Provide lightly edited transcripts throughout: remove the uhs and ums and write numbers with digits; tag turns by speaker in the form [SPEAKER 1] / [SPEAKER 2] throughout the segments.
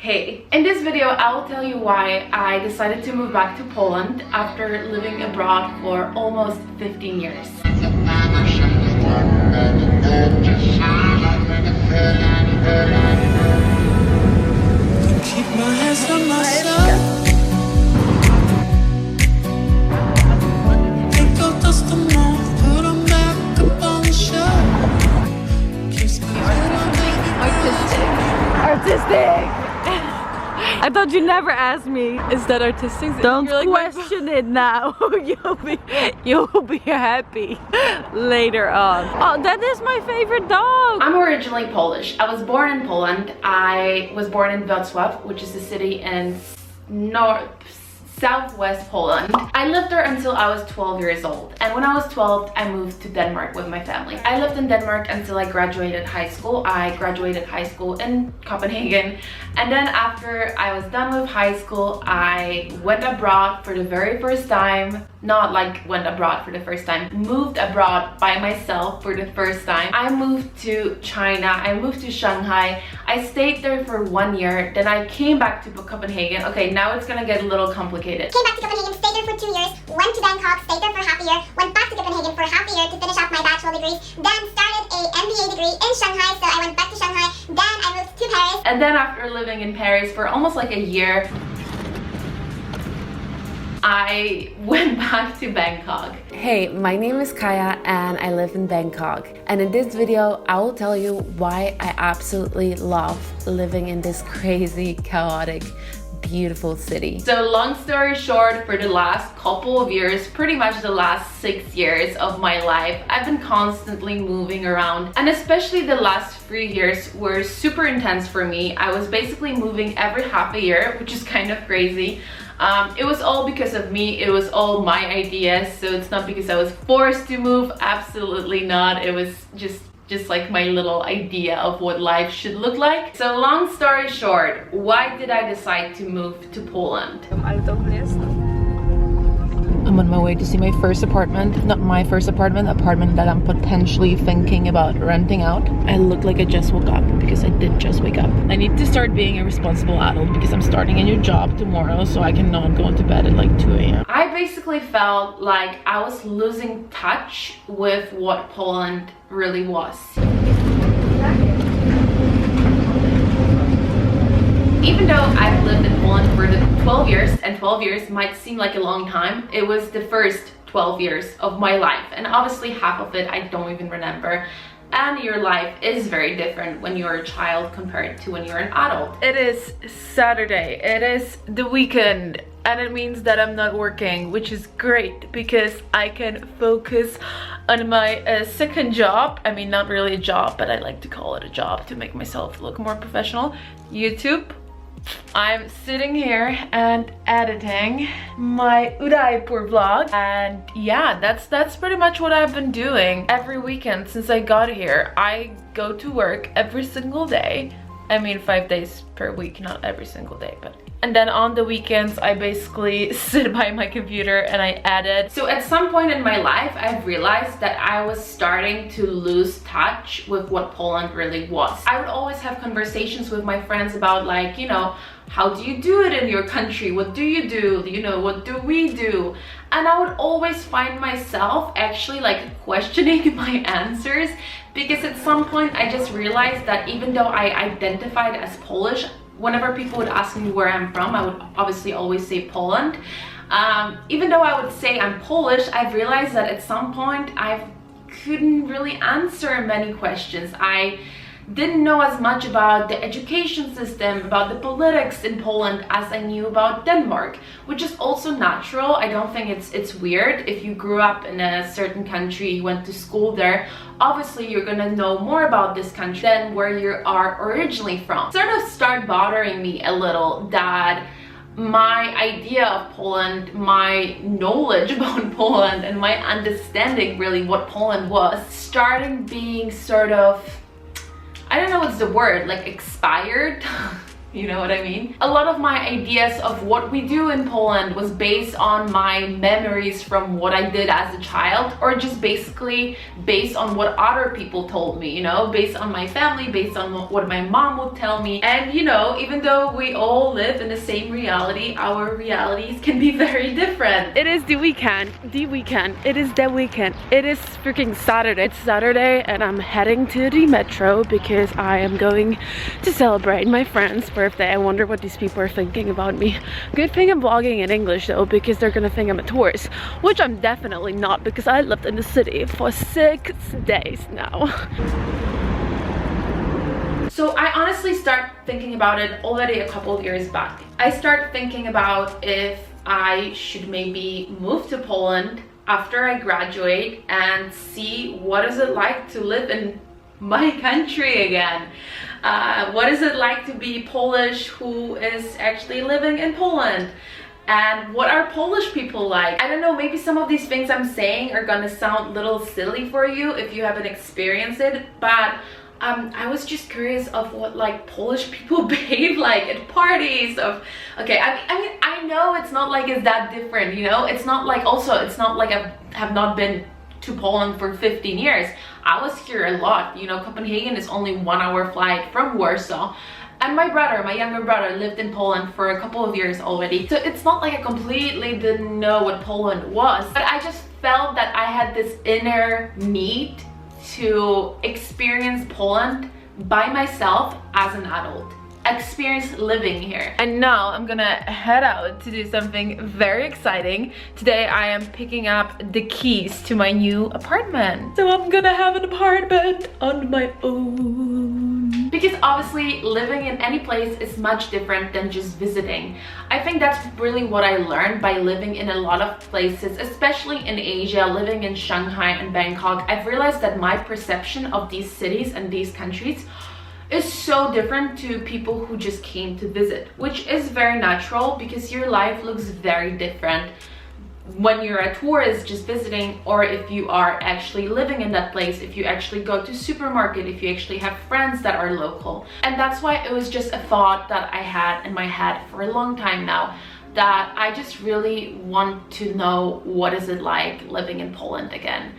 [SPEAKER 1] Hey, in this video I'll tell you why I decided to move back to Poland after living abroad for almost 15 years.
[SPEAKER 2] Artistic! I thought you never asked me. Is that artistic? Don't like question it now. you'll be happy later on. Oh, that is my favorite dog.
[SPEAKER 1] I'm originally Polish. I was born in Poland. I was born in Warsaw, which is a city in southwest Poland. I lived there until I was 12 years old, and when I was 12 I moved to Denmark with my family. I lived in Denmark until I graduated high school. I graduated high school in Copenhagen, and then after I was done with high school I went abroad for the very first time. Not like went abroad for the first time, moved abroad by myself for the first time. I moved to China, I moved to Shanghai. I stayed there for 1 year, then I came back to Copenhagen. Okay, now it's gonna get a little complicated.
[SPEAKER 3] Came back to Copenhagen, stayed there for 2 years, went to Bangkok, stayed there for half a year, went back to Copenhagen for half a year to finish off my bachelor degree, then started a MBA degree in Shanghai, so I went back to Shanghai, then I moved to Paris.
[SPEAKER 1] And then after living in Paris for almost like a year, I went back to Bangkok.
[SPEAKER 2] Hey, my name is Kaja and I live in Bangkok. And in this video, I will tell you why I absolutely love living in this crazy, chaotic, beautiful city.
[SPEAKER 1] So long story short, for the last couple of years, pretty much the last 6 years of my life, I've been constantly moving around, and especially the last 3 years were super intense for me. I was basically moving every half a year, which is kind of crazy. It was all because of me, it was all my ideas, so it's not because I was forced to move, absolutely not. It was just like my little idea of what life should look like. So long story short, why did I decide to move to Poland? I'm on my way to see my first apartment. Not my first apartment that I'm potentially thinking about renting out. I look like I just woke up because I did just wake up. I need to start being a responsible adult because I'm starting a new job tomorrow, so I cannot go into bed at like 2 a.m. I basically felt like I was losing touch with what Poland really was. Even though I've lived in Poland for the 12 years, and 12 years might seem like a long time, it was the first 12 years of my life, and obviously half of it I don't even remember. And your life is very different when you're a child compared to when you're an adult. It is Saturday, it is the weekend, and it means that I'm not working, which is great because I can focus on my second job. I mean, not really a job, but I like to call it a job to make myself look more professional. YouTube. I'm sitting here and editing my Udaipur vlog, and yeah, that's pretty much what I've been doing every weekend since I got here. I go to work every single day. I mean 5 days per week, not every single day, but and then on the weekends I basically sit by my computer and I edit. So at some point in my life I've realized that I was starting to lose touch with what Poland really was. I would always have conversations with my friends about, like, you know, how do you do it in your country? What do you do? You know, what do we do? And I would always find myself actually like questioning my answers, because at some point I just realized that even though I identified as Polish, whenever people would ask me where I'm from, I would obviously always say Poland. Even though I would say I'm Polish, I've realized that at some point I couldn't really answer many questions. I didn't know as much about the education system, about the politics in Poland as I knew about Denmark, which is also natural. I don't think it's weird. If you grew up in a certain country, you went to school there, obviously you're gonna know more about this country than where you are originally from. It sort of started bothering me a little that my idea of Poland, my knowledge about Poland, and my understanding really what Poland was starting being sort of, I don't know what's the word, like expired. You know what I mean? A lot of my ideas of what we do in Poland was based on my memories from what I did as a child, or just basically based on what other people told me, you know, based on my family, based on what my mom would tell me. And you know, even though we all live in the same reality, our realities can be very different.
[SPEAKER 2] It is the weekend. It is the weekend. It is freaking Saturday. It's Saturday and I'm heading to the metro because I am going to celebrate my friend's birthday. I wonder what these people are thinking about me. Good thing I'm vlogging in English though, because they're gonna think I'm a tourist, which I'm definitely not, because I lived in the city for 6 days now.
[SPEAKER 1] So I honestly start thinking about it already a couple of years back. I start thinking about if I should maybe move to Poland after I graduate and see what is it like to live in my country again. What is it like to be Polish who is actually living in Poland? And what are Polish people like? I don't know, maybe some of these things I'm saying are gonna sound a little silly for you if you haven't experienced it, but I was just curious of what like Polish people behave like at parties. Okay, I mean I know it's not like it's that different, you know, it's not like, also it's not like I have not been to Poland for 15 years. I was here a lot, you know. Copenhagen is only 1 hour flight from Warsaw, and my brother, my younger brother, lived in Poland for a couple of years already, so it's not like I completely didn't know what Poland was, but I just felt that I had this inner need to experience Poland by myself as an adult, experience living here. And now I'm gonna head out to do something very exciting. Today I am picking up the keys to my new apartment. So I'm gonna have an apartment on my own. Because obviously living in any place is much different than just visiting. I think that's really what I learned by living in a lot of places, especially in Asia, living in Shanghai and Bangkok. I've realized that my perception of these cities and these countries is so different to people who just came to visit, which is very natural because your life looks very different when you're a tourist just visiting, or if you are actually living in that place, if you actually go to supermarket, if you actually have friends that are local. And that's why it was just a thought that I had in my head for a long time now, that I just really want to know what is it like living in Poland again.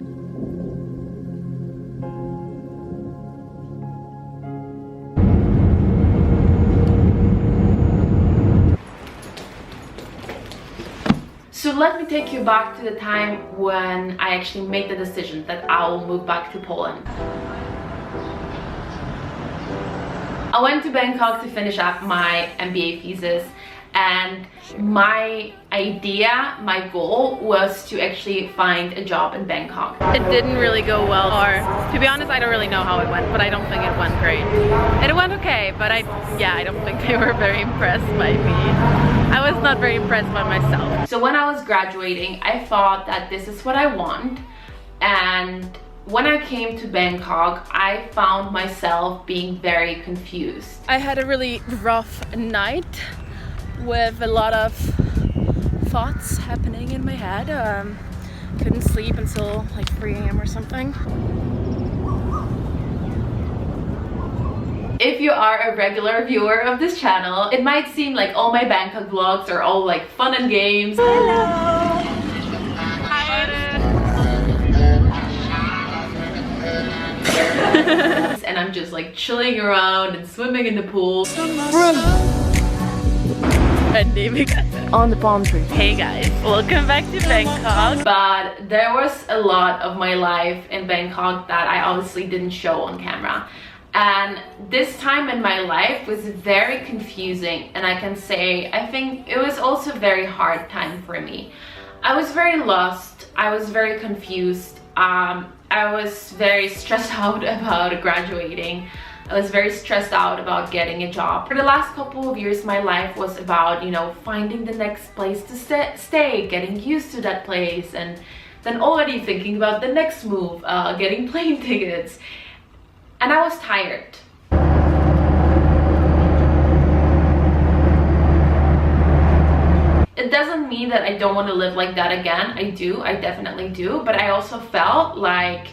[SPEAKER 1] So let me take you back to the time when I actually made the decision that I will move back to Poland. I went to Bangkok to finish up my MBA thesis, and my idea, my goal was to actually find a job in Bangkok.
[SPEAKER 2] It didn't really go well, or to be honest, I don't really know how it went, but I don't think it went great. It went okay, but I don't think they were very impressed by me. I was not very impressed by myself.
[SPEAKER 1] So when I was graduating, I thought that this is what I want, and when I came to Bangkok, I found myself being very confused.
[SPEAKER 2] I had a really rough night with a lot of thoughts happening in my head. Couldn't sleep until like 3 AM or something.
[SPEAKER 1] If you are a regular viewer of this channel, it might seem like all my Bangkok vlogs are all like fun and games.
[SPEAKER 2] Hello!
[SPEAKER 1] And I'm just like chilling around and swimming in the pool.
[SPEAKER 2] On the palm tree. Hey guys, welcome back to Bangkok.
[SPEAKER 1] But there was a lot of my life in Bangkok that I obviously didn't show on camera. And this time in my life was very confusing, and I can say I think it was also a very hard time for me. I was very lost, I was very confused, I was very stressed out about graduating. I was very stressed out about getting a job. For the last couple of years, my life was about, you know, finding the next place to stay, getting used to that place, and then already thinking about the next move, getting plane tickets. And I was tired. It doesn't mean that I don't want to live like that again. I do, I definitely do. But I also felt like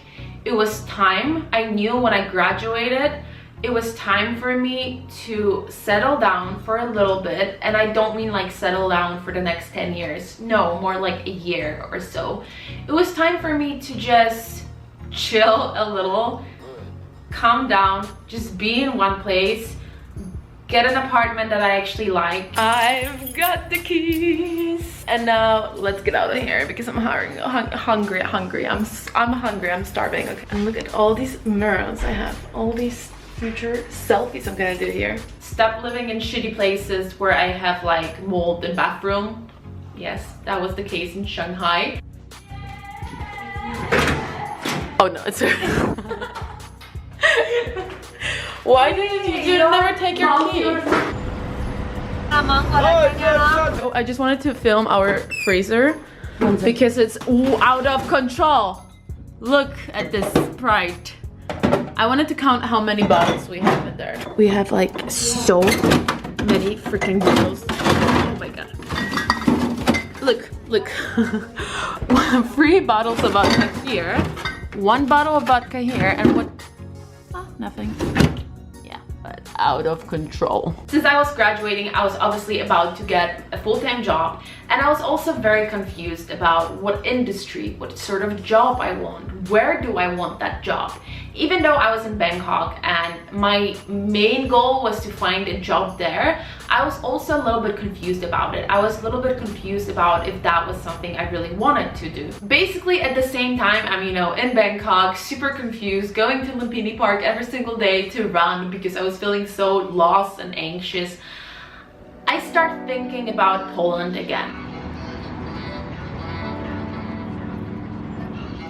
[SPEAKER 1] it was time. I knew when I graduated, it was time for me to settle down for a little bit. And I don't mean like settle down for the next 10 years. No, more like a year or so. It was time for me to just chill a little, calm down, just be in one place, get an apartment that I actually like. I've got the keys. And now let's get out of here because I'm hungry. I'm hungry. I'm starving. Okay. And look at all these mirrors I have. All these future selfies I'm gonna do here. Stop living in shitty places where I have like mold in bathroom. Yes, that was the case in Shanghai. Oh no, it's Why did you never take your key? Oh, I just wanted to film our freezer because it's out of control. Look at this Sprite. I wanted to count how many bottles we have in there. We have like so many freaking bottles. Oh my god. Look. 3 bottles of vodka here, 1 bottle of vodka here, and what? Oh, nothing. But out of control. Since I was graduating, I was obviously about to get a full-time job, and I was also very confused about what industry, what sort of job I want. Where do I want that job? Even though I was in Bangkok and my main goal was to find a job there, I was also a little bit confused about it. I was a little bit confused about if that was something I really wanted to do. Basically, at the same time, I'm, you know, in Bangkok, super confused, going to Lumpini Park every single day to run because I was feeling so lost and anxious. I start thinking about Poland again.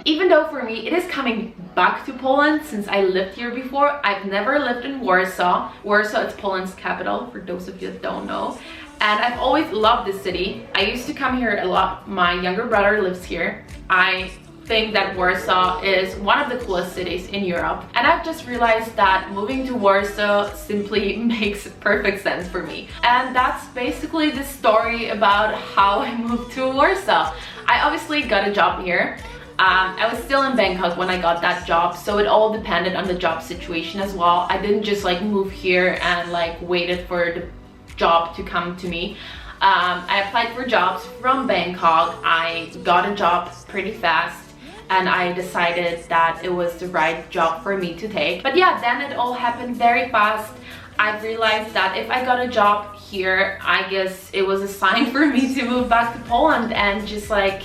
[SPEAKER 1] Even though for me, it is coming back to Poland since I lived here before. I've never lived in Warsaw. Warsaw is Poland's capital, for those of you that don't know. And I've always loved this city. I used to come here a lot. My younger brother lives here. I think that Warsaw is one of the coolest cities in Europe. And I've just realized that moving to Warsaw simply makes perfect sense for me. And that's basically the story about how I moved to Warsaw. I obviously got a job here. I was still in Bangkok when I got that job, so it all depended on the job situation as well. I didn't just like move here and like waited for the job to come to me. I applied for jobs from Bangkok. I got a job pretty fast and I decided that it was the right job for me to take. But yeah, then it all happened very fast. I realized that if I got a job here, I guess it was a sign for me to move back to Poland and just like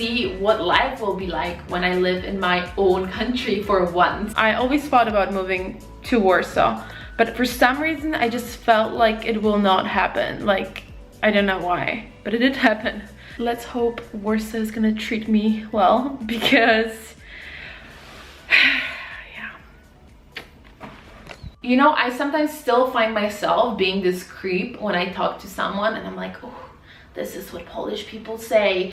[SPEAKER 1] see what life will be like when I live in my own country for once. I always thought about moving to Warsaw, but for some reason I just felt like it will not happen. Like, I don't know why, but it did happen. Let's hope Warsaw is gonna treat me well, because yeah. You know, I sometimes still find myself being this creep when I talk to someone and I'm like, oh, this is what Polish people say.